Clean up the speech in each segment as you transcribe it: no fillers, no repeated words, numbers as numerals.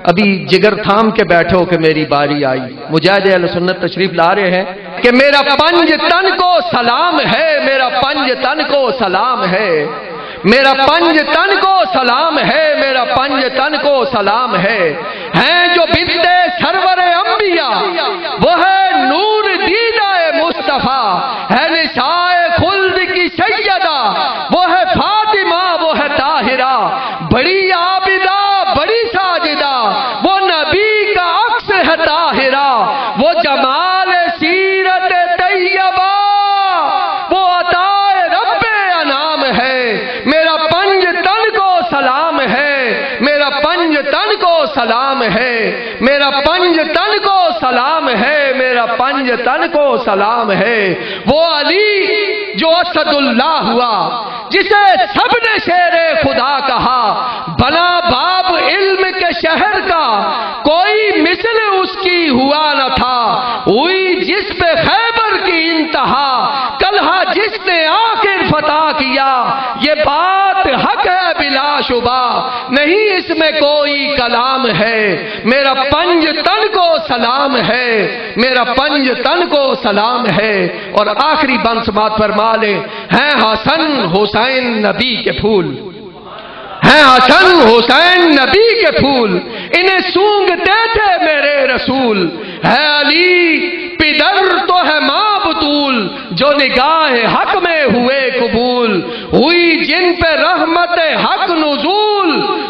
अभी जिगर थाम के बैठो कि मेरी बारी आई। मुजाहिद अहले सुन्नत तशरीफ ला रहे हैं कि मेरा पंज तन को सलाम है, मेरा पंज तन को सलाम है, मेरा पंज तन को सलाम है, मेरा पंज तन को सलाम है। हैं जो बिनते सरवर अंबिया वो है नूर दीदाए मुस्तफा, है निशाए खुल्द की सैयदा वो है फातिमा, वो है ताहिरा, बड़ी आबिदा बड़ी साजिदा वो नबी का अक्स है ताहिरा, वो जमाल सीरत तैयबा वो अताए रब्बे अनाम है। मेरा पंज तन को सलाम है, मेरा पंज तन को सलाम है, मेरा पंज तन को सलाम है, मेरा पंज तन को सलाम है। वो अली जो असदुल्लाह हुआ जिसे सबने शेरे खुदा कहा, बना बाब इल्म के शहर का कोई मिसल उसकी हुआ न था, हुई जिस पे खैबर की इंतहा, कलहा जिसने आखिर फतह किया, ये बात हक है बिलाशुबा नहीं इसमें कोई कलाम है। मेरा पंज तन को सलाम है, मेरा पंज तन को सलाम है। और आखिरी बंद समात फरमा ले, हैं हसन हुसैन नबी के फूल, हैं हसन हुसैन नबी के फूल, इन्हें सूंघते थे मेरे रसूल। है अली पिदर तो है माँ बतूल, जो निगाह हक में हुए कबूल, हुई जिन पे रहमत हक नुजूल,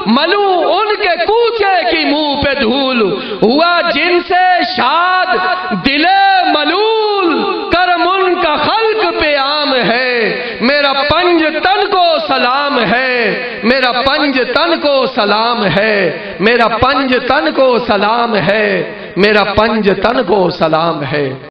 मलू उनके कूचे की मुंह पे धूल, हुआ जिनसे शाद दिले मलूल, करम उनका खल्क पे आम है। मेरा पंज तन को सलाम है, मेरा पंज तन को सलाम है, मेरा पंज तन को सलाम है, मेरा पंज तन को सलाम है।